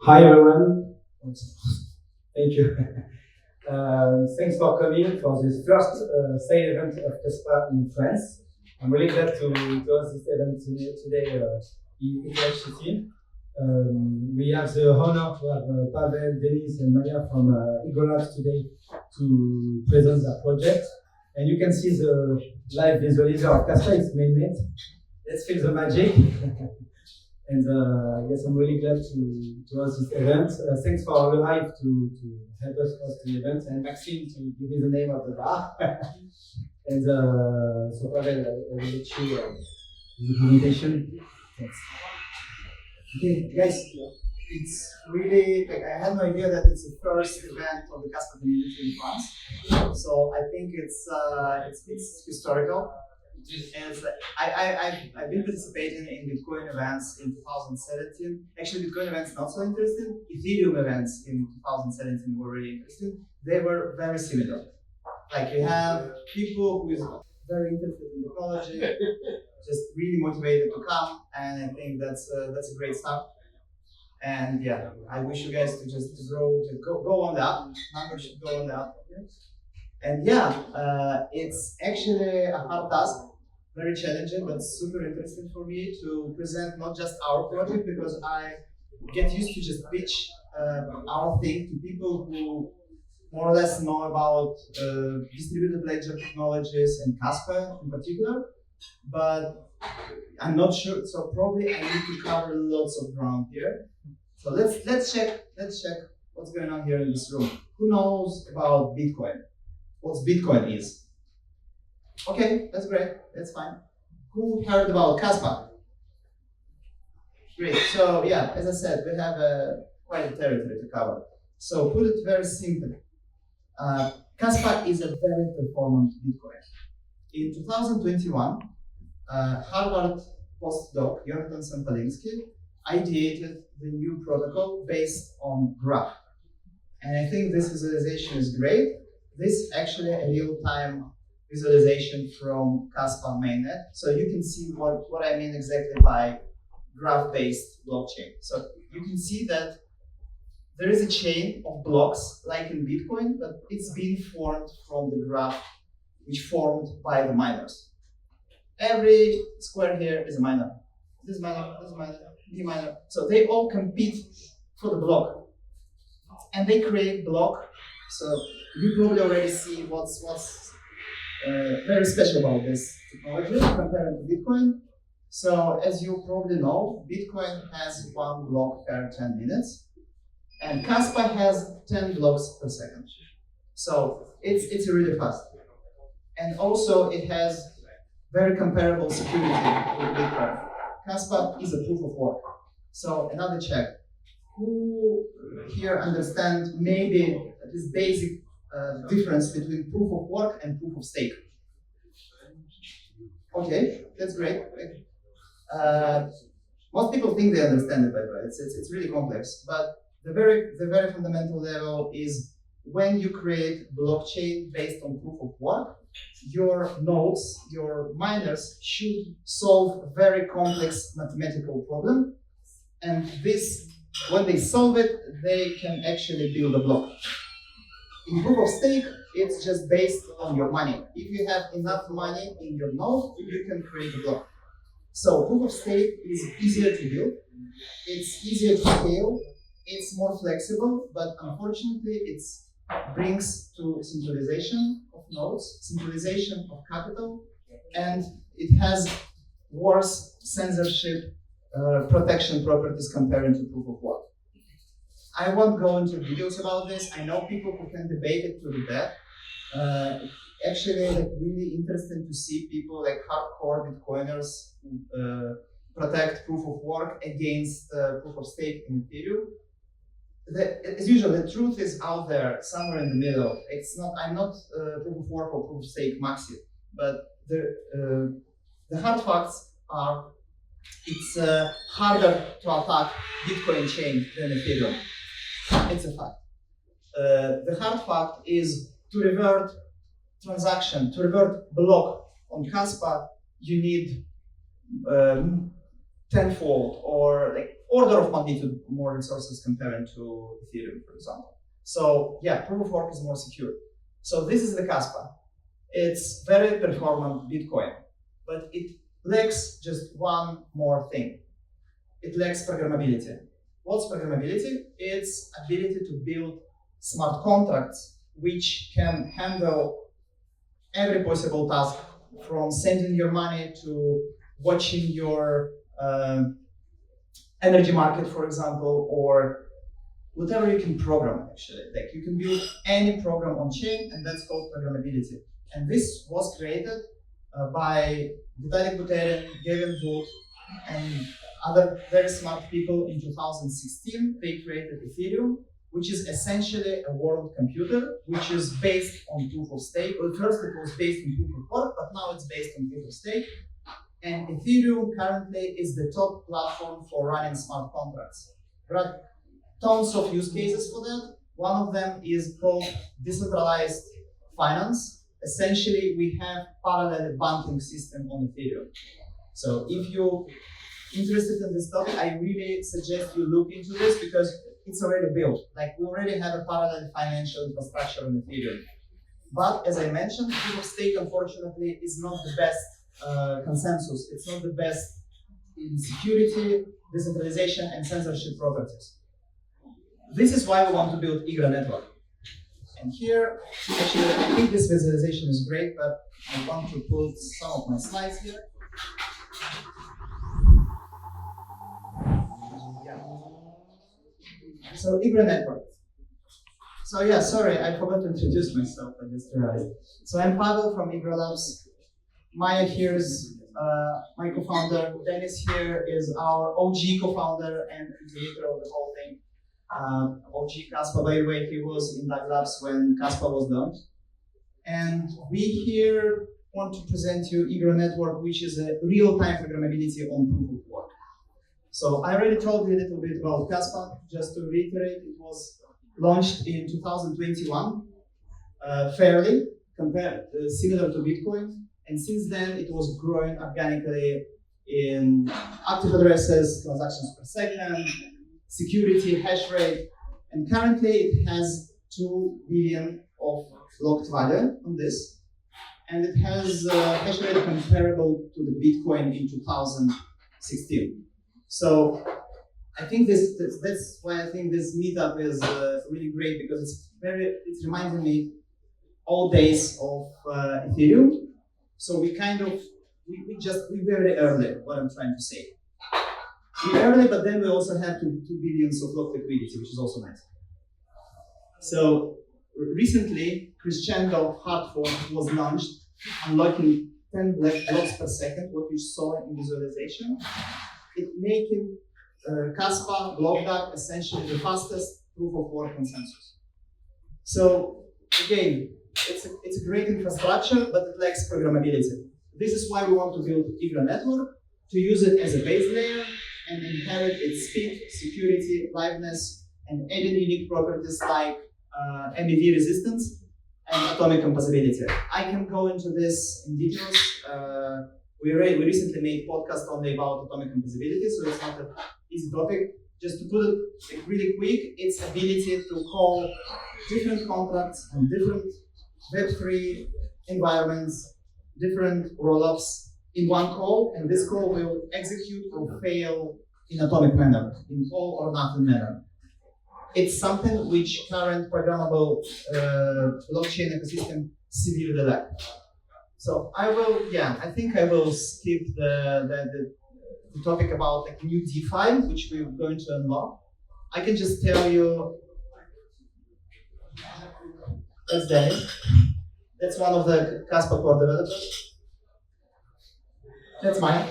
Hi everyone. Thank you. Thanks for coming for this first side event of Kaspa in France. I'm really glad to host this event today in EthCC. We have the honor to have Pavel, Denis, and Maya from Igra Labs today to present their project. And you can see the live visualizer of Kaspa, its mainnet. Let's feel the magic. And yes, I'm really glad to host this event. Thanks for the Hive to help us host the event, and Maxime to give me the name of the bar. And so Pavel, I will let you the presentation. Thanks. Okay, guys, it's really, I had no idea that it's the first event of the Kaspa community in France. So I think it's historical. And I've been participating in Bitcoin events in 2017. Actually, Bitcoin events not so interesting. Ethereum events in 2017 were really interesting. They were very similar. Like you have people who is very interested in technology, just really motivated to come, and I think that's a great start. And yeah, I wish you guys to just go on the up. Numbers should go on the up. And yeah, it's actually a hard task. Very challenging, but super interesting for me to present not just our project, because I get used to just pitch our thing to people who more or less know about distributed ledger technologies and Kaspa in particular, but I'm not sure. So probably I need to cover lots of ground here. So let's check what's going on here in this room. Who knows about Bitcoin? What Bitcoin is? Okay, that's great. That's fine. Who heard about Kaspa? Great. So yeah, as I said, we have quite a territory to cover. So put it very simply, Kaspa is a very performant Bitcoin. In 2021, Harvard postdoc Jonathan Sampalinsky ideated the new protocol based on graph. And I think this visualization is great. This is actually a real-time visualization from Kaspa mainnet. So you can see what I mean exactly by graph-based blockchain. So you can see that there is a chain of blocks like in Bitcoin, but it's being formed from the graph which formed by the miners. Every square here is a miner. This miner, the miner. So they all compete for the block. And they create block. So you probably already see what's very special about this technology compared to Bitcoin. So as you probably know, Bitcoin has 1 block per 10 minutes, and Kaspa has 10 blocks per second. So it's really fast. And also it has very comparable security with Bitcoin. Kaspa is a proof of work. So another check. Who here understand maybe this basic difference between proof of work and proof of stake? Okay, that's great. Most people think they understand it, by the way. It's really complex, but the very fundamental level is when you create blockchain based on proof of work, your nodes, your miners should solve a very complex mathematical problem, and this, when they solve it, they can actually build a block. In proof of stake, it's just based on your money. If you have enough money in your node, you can create a block. So proof of stake is easier to build, it's easier to scale, it's more flexible, but unfortunately it brings to centralization of nodes, centralization of capital, and it has worse censorship protection properties compared to proof of work. I won't go into videos about this. I know people who can debate it to the death. Actually, like really interesting to see people like hardcore Bitcoiners protect proof of work against proof of stake in Ethereum. As usual, the truth is out there somewhere in the middle. It's not. I'm not proof of work or proof of stake maxi, but the hard facts are it's harder to attack Bitcoin chain than Ethereum. It's a fact. The hard fact is to revert transaction, to revert block on Kaspa, you need tenfold or like order of magnitude more resources compared to Ethereum, for example. So yeah, proof of work is more secure. So this is the Kaspa. It's very performant Bitcoin, but it lacks just one more thing. It lacks programmability. What's programmability? It's ability to build smart contracts which can handle every possible task, from sending your money to watching your energy market, for example, or whatever you can program, actually. Like you can build any program on chain, and that's called programmability. And this was created by Vitalik Buterin, Gavin Wood, and other very smart people in 2016. They created Ethereum, which is essentially a world computer, which is based on proof of stake. Well, first it was based on proof of work, but now it's based on proof of stake. And Ethereum currently is the top platform for running smart contracts. There are tons of use cases for that. One of them is called decentralized finance. Essentially, we have parallel banking system on Ethereum. So if you're interested in this topic, I really suggest you look into this because it's already built. Like we already have a parallel financial infrastructure on Ethereum. But as I mentioned, proof of stake, unfortunately, is not the best consensus. It's not the best in security, decentralization, and censorship properties. This is why we want to build Igra Network. And here, actually, I think this visualization is great, but I want to put some of my slides here. Yeah. So Igra Network. So yeah, sorry, I forgot to introduce myself. I just realized. So I'm Pavel from Igra Labs. Maya here is my co-founder. Denis here is our OG co-founder and creator of the whole thing. OG Kaspa, by the way, he was in Igra Labs when Kaspa was launched. And we here want to present you Igra Network, which is a real-time programmability on proof of work. So I already told you a little bit about Kaspa. Just to reiterate, it was launched in 2021, fairly similar to Bitcoin. And since then, it was growing organically in active addresses, transactions per second, security, hash rate, and currently it has 2 billion of locked value on this, and it has a hash rate comparable to the Bitcoin in 2016. So I think that's why I think this meetup is really great, because it's reminding me all days of Ethereum. So we very early, what I'm trying to say. We're early, but then we also have 2 billions of locked liquidity, which is also nice. So recently, Crescendo hard fork was launched, unlocking 10 blocks per second, what you saw in visualization. It making Kaspa block essentially the fastest proof of work consensus. So again, it's a great infrastructure, but it lacks programmability. This is why we want to build Igra Network, to use it as a base layer and inherit its speed, security, liveness, and adding unique properties like MEV resistance and atomic composability. I can go into this in details. We recently made a podcast only about atomic composability, so it's not an easy topic. Just to put it like really quick, its ability to call different contracts and different Web3 environments, different rollups in one call, and this call will execute or fail in atomic manner, in all or nothing manner. It's something which current programmable blockchain ecosystem severely lack. So I think I will skip the topic about like new DeFi, which we're going to unlock. I can just tell you, that's Denis. That's one of the Kaspa core developers. That's mine.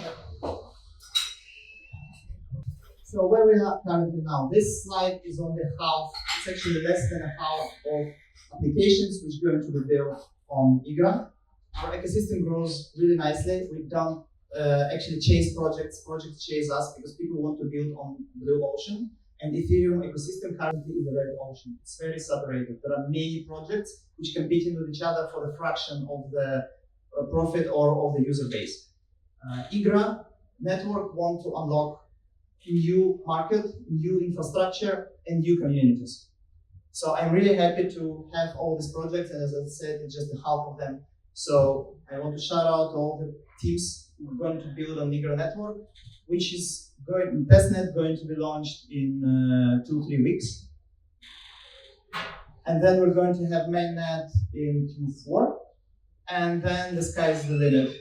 So where we are currently now, this slide is only half, it's actually less than a half of applications which are going to be built on Igra. Our ecosystem grows really nicely. We don't actually chase projects chase us because people want to build on blue ocean. And Ethereum ecosystem currently is a red ocean. It's very separated. There are many projects which competing with each other for the fraction of the profit or of the user base. Igra Network want to unlock new market, new infrastructure, and new communities. So I'm really happy to have all these projects, and as I said, it's just half of them. So I want to shout out all the teams who are going to build on Igra Network, which is testnet going to be launched in 2-3 weeks. And then we're going to have mainnet in Q4, and then the sky is the limit.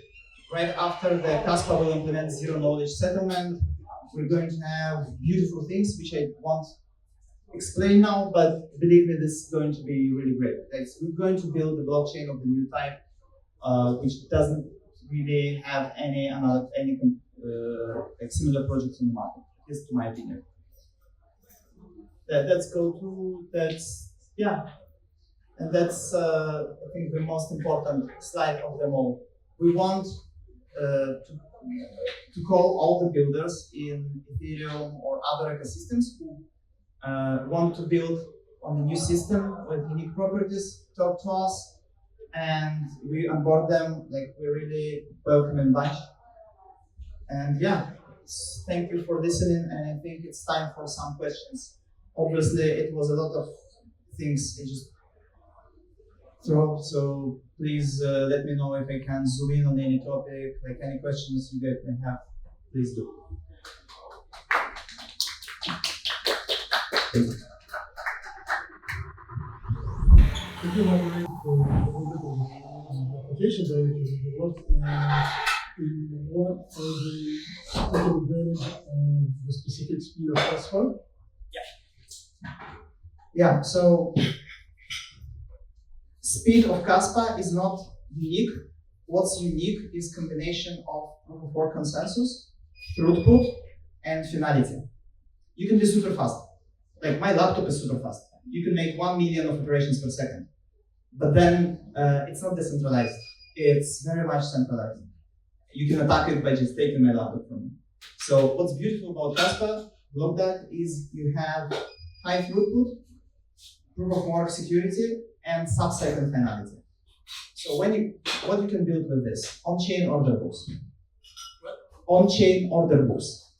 Right after the Kaspa will implement zero-knowledge settlement, we're going to have beautiful things, which I won't explain now, but believe me, this is going to be really great. Like, so we're going to build the blockchain of the new type, which doesn't really have any like similar projects on the market, at least to my opinion. Let's go to and that's I think the most important slide of them all. We want to call all the builders in Ethereum or other ecosystems who want to build on a new system with unique properties, talk to us, and we onboard them. Like, we really welcome and bunch. And yeah, thank you for listening, and I think it's time for some questions. Obviously, it was a lot of things I just throw, so please let me know if I can zoom in on any topic, like any questions you guys may have, please do. Could you elaborate a little bit on the applications that you developed, and what are the taking advantage of the specific speed of Kaspa? Yeah, so speed of Kaspa is not unique. What's unique is combination of proof of work consensus, throughput, and finality. You can be super fast. Like, my laptop is super fast. You can make 1 million of operations per second. But then it's not decentralized. It's very much centralized. You can attack it by just taking my laptop from me. So what's beautiful about Kaspa, Blockduck, is you have high throughput, proof of work security, and sub-second finality. So what you can build with this? On-chain order books. On-chain order books.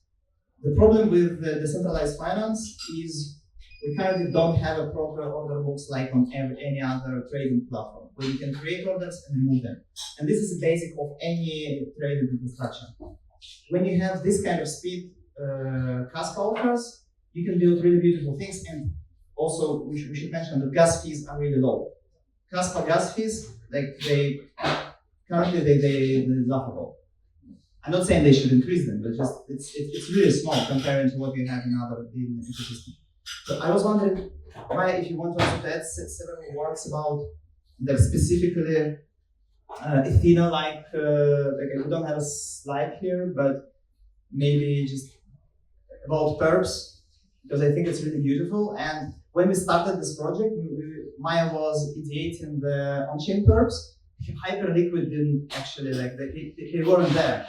The problem with the decentralized finance is we currently don't have a proper order books like on any other trading platform, where you can create orders and remove them. And this is the basic of any trading infrastructure. When you have this kind of speed Kaspa offers, you can build really beautiful things. And also, we should mention that gas fees are really low. Kaspa gas fees, like currently they're laughable. I'm not saying they should increase them, but just it's really small compared to what we have in other ecosystems. So I was wondering why, if you want to also add several words about the specifically Athena, like we don't have a slide here, but maybe just about perps, because I think it's really beautiful. And when we started this project, Maya was ideating the on-chain perps. Hyperliquid didn't actually they weren't there.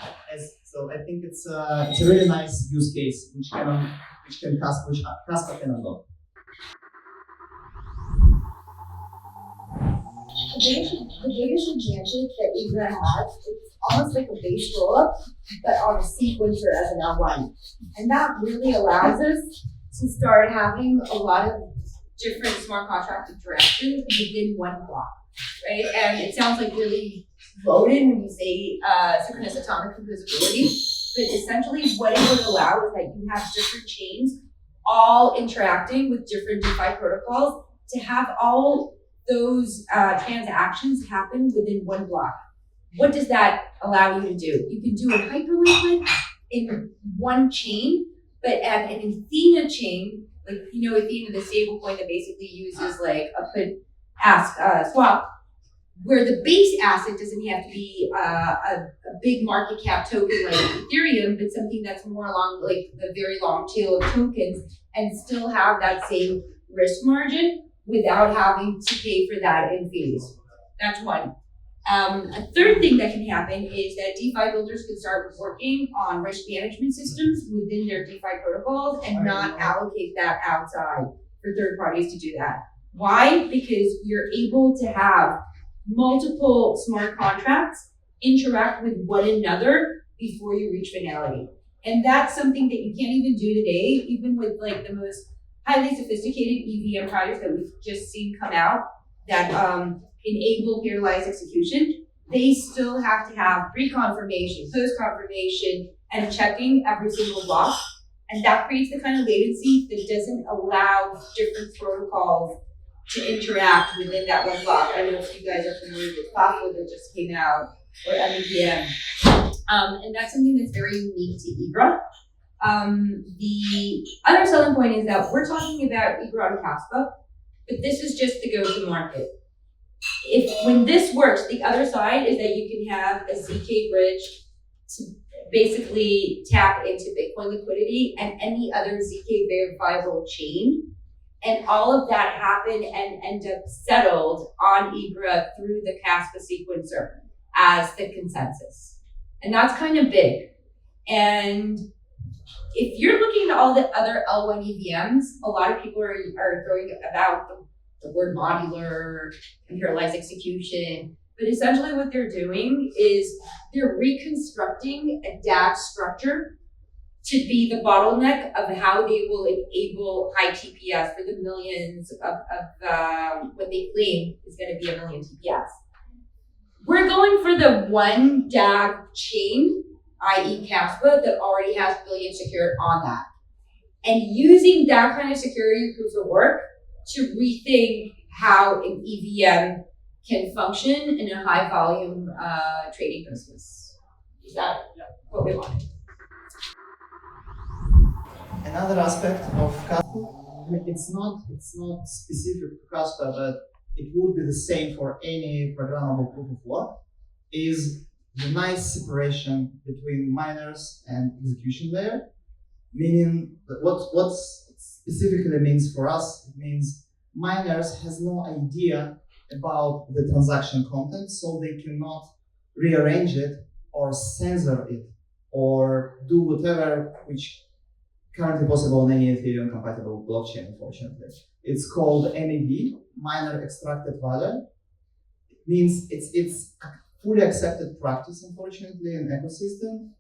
So I think it's a really nice use case which Kaspa can unlock. The biggest advantage that Igra has is almost like a base rollup, but on a sequencer as an L1. And that really allows us to start having a lot of different smart contract interactions within one block, right? And it sounds like really loaded when you say synchronous atomic composability, but essentially what it would allow is that you have different chains all interacting with different DeFi protocols to have all those transactions happen within one block. What does that allow you to do? You can do a Hyperliquid in one chain, but at an Athena chain, like, you know, Athena, the stablecoin that basically uses like a put ask swap, where the base asset doesn't have to be a big market cap token like Ethereum, but something that's more along like the very long tail of tokens and still have that same risk margin without having to pay for that in fees. That's one. A third thing that can happen is that DeFi builders can start working on risk management systems within their DeFi protocols and not allocate that outside for third parties to do that. Why? Because you're able to have multiple smart contracts interact with one another before you reach finality. And that's something that you can't even do today, even with like the most highly sophisticated EVM projects that we've just seen come out that enable peer-realized execution. They still have to have pre-confirmation, post-confirmation, and checking every single block. And that creates the kind of latency that doesn't allow different protocols to interact within that one block. I don't know if you guys are familiar with Pavel that just came out, or MEVM. And that's something that's very unique to Igra. The other selling point is that we're talking about Igra and Kaspa, but this is just the go-to-market. When this works, the other side is that you can have a ZK bridge to basically tap into Bitcoin liquidity and any other ZK verifiable chain. And all of that happened and end up settled on Igra through the Kaspa sequencer as the consensus. And that's kind of big. And if you're looking at all the other L1 EVMs, a lot of people are throwing about the word modular and parallelized execution. But essentially what they're doing is they're reconstructing a DAG structure to be the bottleneck of how they will enable high TPS for the millions of what they claim is going to be 1 million TPS. We're going for the one DAG chain, i.e. Kaspa, that already has billion secured on that. And using that kind of security proof of work to rethink how an EVM can function in a high volume trading business. Is that what we wanted? Another aspect of Kaspa, it's not specific to Kaspa, but it would be the same for any programmable proof of work, is the nice separation between miners and execution layer. Meaning that what specifically means for us, it means miners has no idea about the transaction content, so they cannot rearrange it or censor it or do whatever which currently possible on any Ethereum compatible blockchain, unfortunately. It's called MEV, miner extracted value. It means it's fully accepted practice, unfortunately, in ecosystem.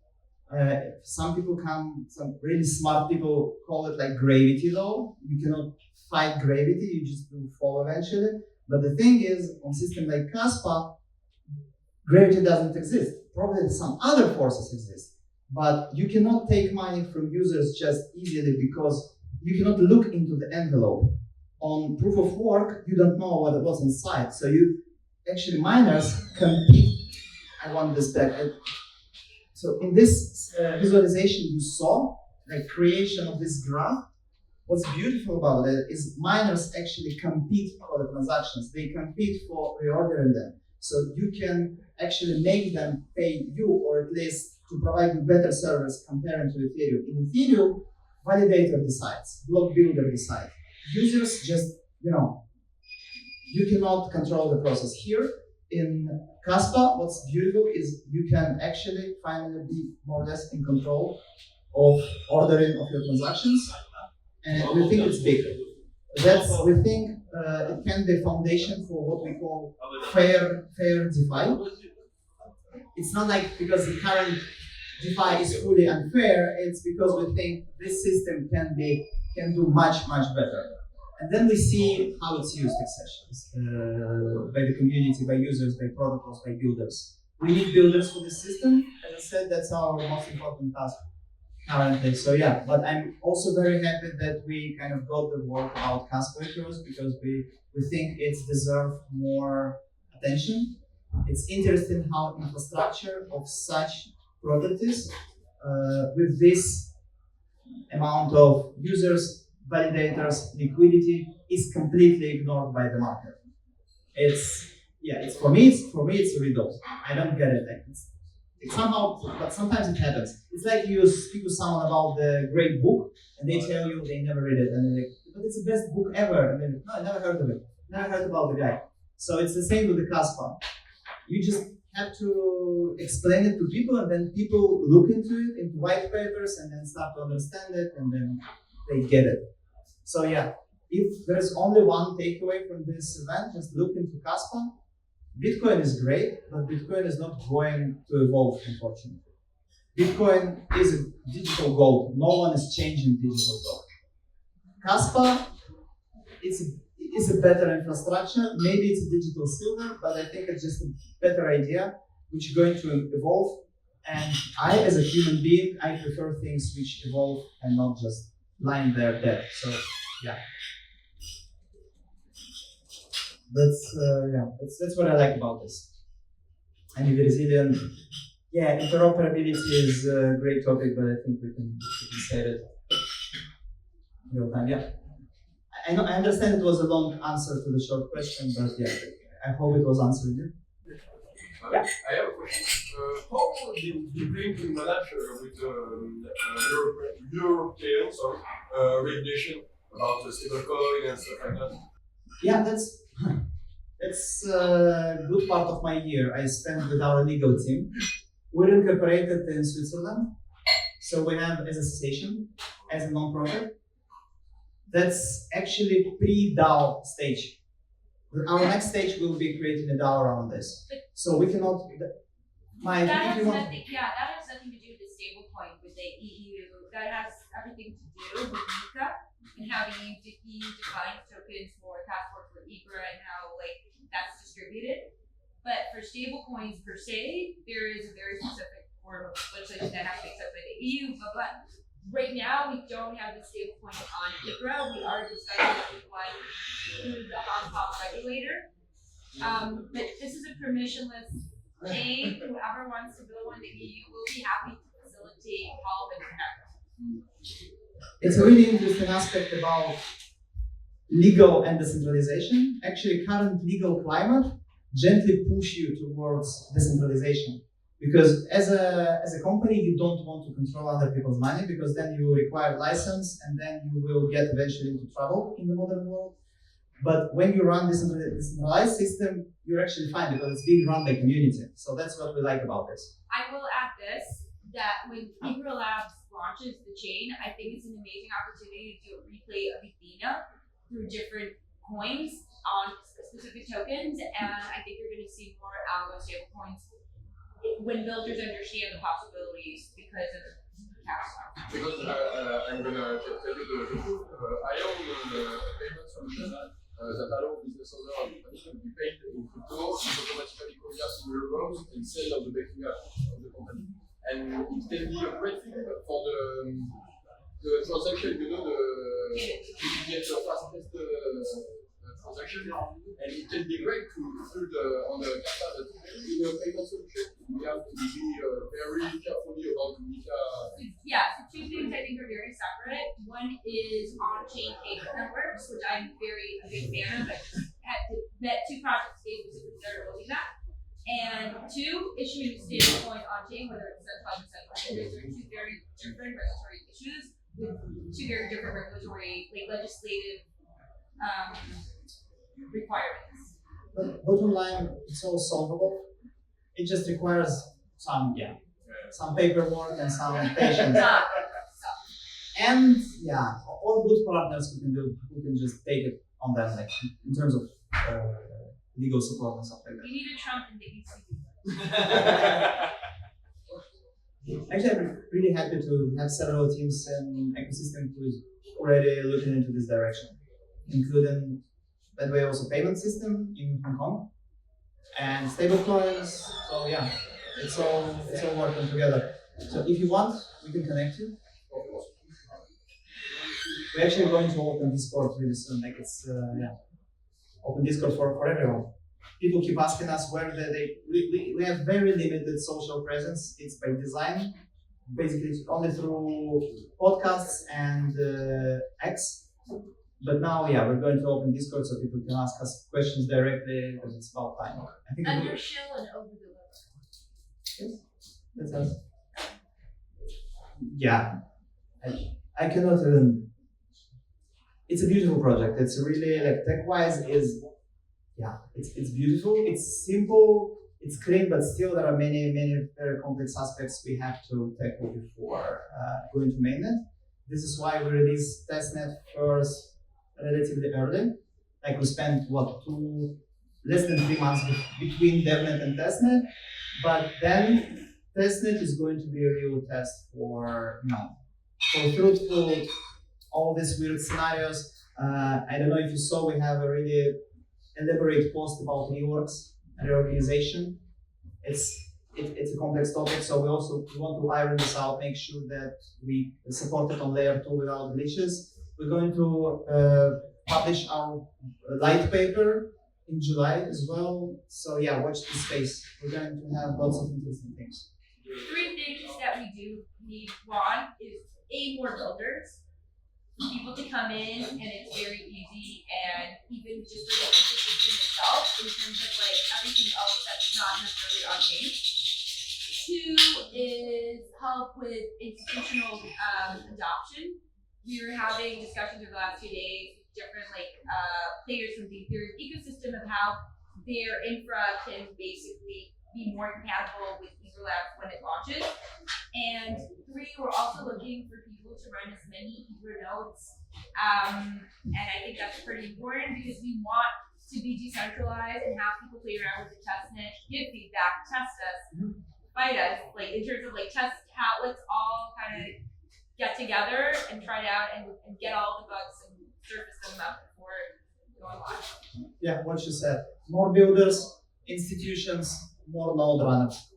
Some really smart people call it like gravity law. You cannot fight gravity, you just will fall eventually. But the thing is, on a system like Kaspa, gravity doesn't exist. Probably some other forces exist. But you cannot take money from users just easily because you cannot look into the envelope. On proof of work, you don't know what it was inside. So miners compete. I want this back. So in this visualization you saw, the creation of this graph, what's beautiful about it is miners actually compete for the transactions. They compete for reordering them. So you can actually make them pay you, or at least to provide you better service comparing to Ethereum. In Ethereum, validator decides, block builder decides. Users just, you cannot control the process. Here in Kaspa, what's beautiful is you can actually finally be more or less in control of ordering of your transactions. And we think it's big. We think it can be a foundation for what we call fair DeFi. It's not like because the current DeFi is fully unfair, it's because we think this system can do much better. And then we see how it's used, by the community, by users, by protocols, by builders. We need builders for this system. As I said, that's our most important task currently. So yeah, but I'm also very happy that we kind of got the word about Kaspa across because we think it deserves more attention. It's interesting how infrastructure of such properties with this amount of users, validators, liquidity is completely ignored by the market. It's for me it's a riddle. I don't get it. It's somehow, but sometimes it happens. It's like you speak to someone about the great book and they tell you they never read it and they're like, but it's the best book ever. And then, no, I never heard of it. Never heard about the guy. So it's the same with the Kaspa. You just have to explain it to people and then people look into it, into white papers and then start to understand it and then they get it. So yeah, if there's only one takeaway from this event, just look into Kaspa. Bitcoin is great, but Bitcoin is not going to evolve, unfortunately. Bitcoin is a digital gold. No one is changing digital gold. Kaspa, it's a better infrastructure. Maybe it's a digital silver, but I think it's just a better idea, which is going to evolve. And I, as a human being, I prefer things which evolve and not just lying there dead. So, yeah. That's what I like about this. And the resilient, yeah, interoperability is a great topic, but I think we can say it real time. Yeah, I understand it was a long answer to the short question, but yeah, I hope it was answering it. Yeah. I have a question. How did you bring to manage with European regulation about the stablecoin and stuff like that? Yeah, that's a good part of my year I spent with our legal team. We're incorporated in Switzerland, so we have as association, as a non-profit. That's actually pre-DAO stage. Our next stage will be creating a DAO around this. So we cannot. That has nothing to do with the stablecoin with the EU. That has everything to do with MiCA and how the EU defines tokens for passport for Igra and how that's distributed. But for stablecoins per se, there is a very specific form of legislation that has to be accepted by the EU. But right now, we don't have the stablecoin on Igra. We are discussing one through the Hong Kong regulator. But this is a permissionless chain. Whoever wants to build one, the EU will be happy to facilitate all of it. It's a really interesting aspect about legal and decentralization. Actually, current legal climate gently push you towards decentralization. Because as a company, you don't want to control other people's money, because then you require license and then you will get eventually into trouble in the modern world. But when you run this decentralized system, you're actually fine because it's being run by community. So that's what we like about this. I will add this, that when Igra Labs launches the chain, I think it's an amazing opportunity to do a replay of Athena through different coins on specific tokens. And I think you're going to see more algo stable coins when builders understand the possibilities because of Kaspa. Because I'm gonna tell you the truth. I own a payment solution that allows business owners and companies to be paid in crypto, automatically convert to euros instead of the backing up of the company. And it can be a great thing for the transaction, you get the fastest transaction, and it can be great to put on the Kaspa that in a payment solution we have to be very carefully about the MiCA. Yeah, so two things I think are very separate. One is on-chain payment networks, which I'm a big fan of. I had met two projects specifically that are building that. And two, issuing a stablecoin on-chain, whether it's centralized or decentralized. Those are two very different regulatory issues with two very different regulatory, legislative requirements. But bottom line, it's all solvable. It just requires some paperwork and some patience. And or good partners who can just take it on them, in terms of legal support and stuff like that. You need a Trump in the EthCC. Actually, I'm really happy to have several teams and ecosystem who is already looking into this direction, including that way also payment system in Hong Kong and stablecoins. So yeah, it's all working together. So if you want, we can connect you. We're actually going to open Discord really soon. Open Discord for everyone. People keep asking us where we have very limited social presence. It's by design, basically only through podcasts and X. But now, we're going to open Discord so people can ask us questions directly because it's about time. I think Under shill and over deliver. Yes, that's us. Yeah, I cannot even. It's a beautiful project. It's really tech-wise it's beautiful. It's simple. It's clean, but still there are many very complex aspects we have to tackle before going to mainnet. This is why we released testnet first relatively early. We spent less than 3 months between devnet and testnet, but then testnet is going to be a real test for, for truthful, all these weird scenarios. I don't know if you saw, we have a really elaborate post about reworks and reorganization. It's a complex topic, so we want to iron this out, make sure that we support it on layer 2 without glitches. We're going to publish our light paper in July as well. So yeah, watch this space. We're going to have lots of interesting things. 3 things that we do need one is more builders. People to come in and it's very easy, and even just for the ecosystem itself in terms of like everything else that's not necessarily on page. 2 is help with institutional adoption. We were having discussions over the last 2 days with different players from the Ethereum ecosystem of how their infra can basically be more compatible with Igra Labs when it launches. And 3, we're also looking for people to run as many Igra nodes. And I think that's pretty important because we want to be decentralized and have people play around with the testnet, give feedback, test us, fight us, like in terms of like test how, let's all kind of get together and try it out and get all the bugs and surface them up before going live. Yeah, what you said. More builders, institutions, more node runners.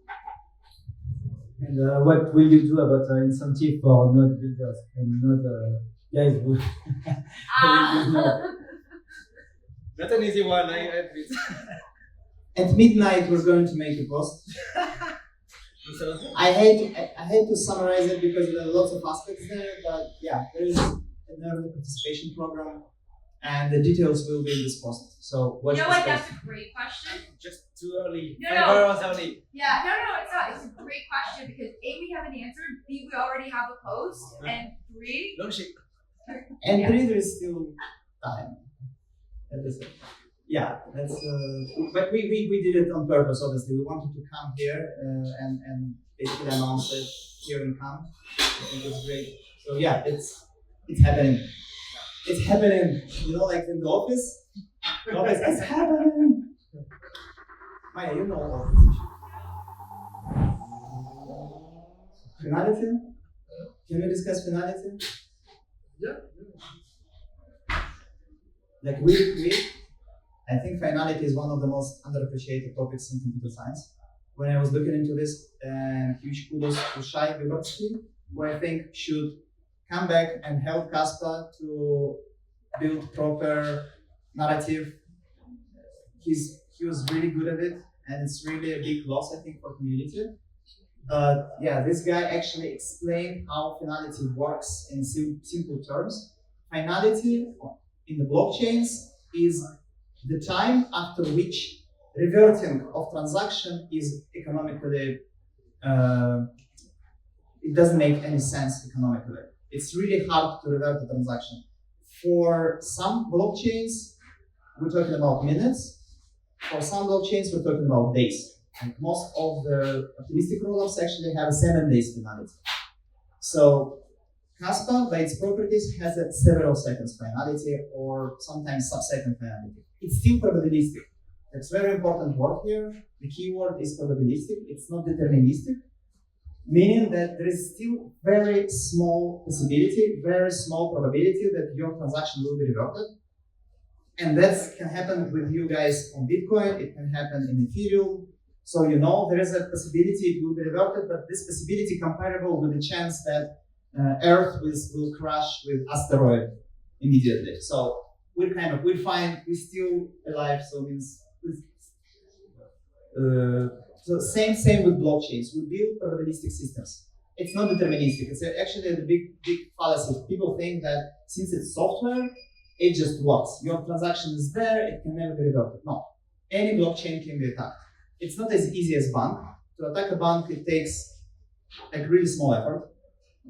And what will you do about incentive for node builders and node guys who not an easy one, I admit. At midnight, we're going to make a post. I hate to summarize it because there are lots of aspects there, but yeah, there is an early participation program, and the details will be in this post. So watch. You know what? That's a great question. Just too early. No, 5 no. hours early. Yeah, no, it's not. It's a great question because A, we have an answer. B, we already have a post, and 3. Launch it. And 3, there is still time. Yeah, that's. But we did it on purpose. Obviously, we wanted to come here and basically announce it here in Cannes. I think it's great. So yeah, it's happening. It's happening. You know, like in the office. It's happening. Maya, you know all this. Finality? Can we discuss finality? Yeah. Like we. I think finality is one of the most underappreciated topics in computer science. When I was looking into this, huge kudos to Shai Vygotsky, who I think should come back and help Kaspa to build proper narrative. He was really good at it, and it's really a big loss, I think, for community. But yeah, this guy actually explained how finality works in simple terms. Finality in the blockchains is the time after which reverting of transaction is economically, it doesn't make any sense economically. It's really hard to revert a transaction. For some blockchains, we're talking about minutes. For some blockchains, we're talking about days. And most of the optimistic rollups actually have a 7 days finality. So Kaspa, by its properties, has a several seconds finality or sometimes sub-second finality. It's still probabilistic. That's very important word here. The keyword is probabilistic. It's not deterministic, meaning that there is still very small possibility, very small probability that your transaction will be reverted. And that can happen with you guys on Bitcoin. It can happen in Ethereum. So you know there is a possibility it will be reverted, but this possibility comparable with the chance that Earth will crash with asteroid immediately. So we're fine. We're still alive. So means so same with blockchains. We build probabilistic systems. It's not deterministic. It's actually the big fallacy. People think that since it's software, it just works. Your transaction is there. It can never be reverted. No, any blockchain can be attacked. It's not as easy as bank. To attack a bank, it takes like really small effort,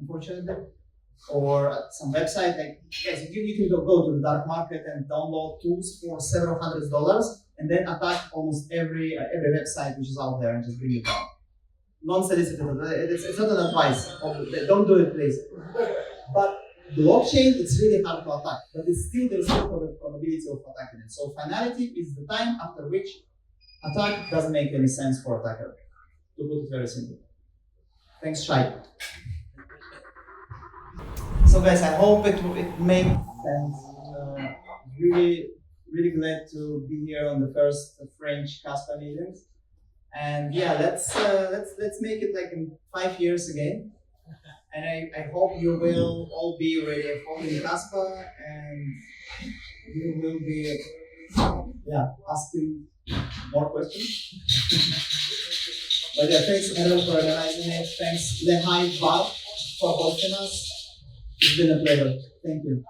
unfortunately. Or some website, like yes, you can go to the dark market and download tools for several $100s and then attack almost every website which is out there and just bring it down. Non-solicited. It's not an advice. Don't do it, please. But blockchain, it's really hard to attack, but there's still probability of attacking it. So finality is the time after which attack doesn't make any sense for attacker. To put it very simply. Thanks, Shai. So guys, I hope it made sense. Really glad to be here on the first French Kaspa meetings. And yeah, let's make it like in 5 years again. And I hope you will all be ready for the Kaspa, and you will be asking more questions. But yeah, thanks everyone for organizing it. Thanks the Hive Bar for hosting us. It's been a pleasure. Thank you.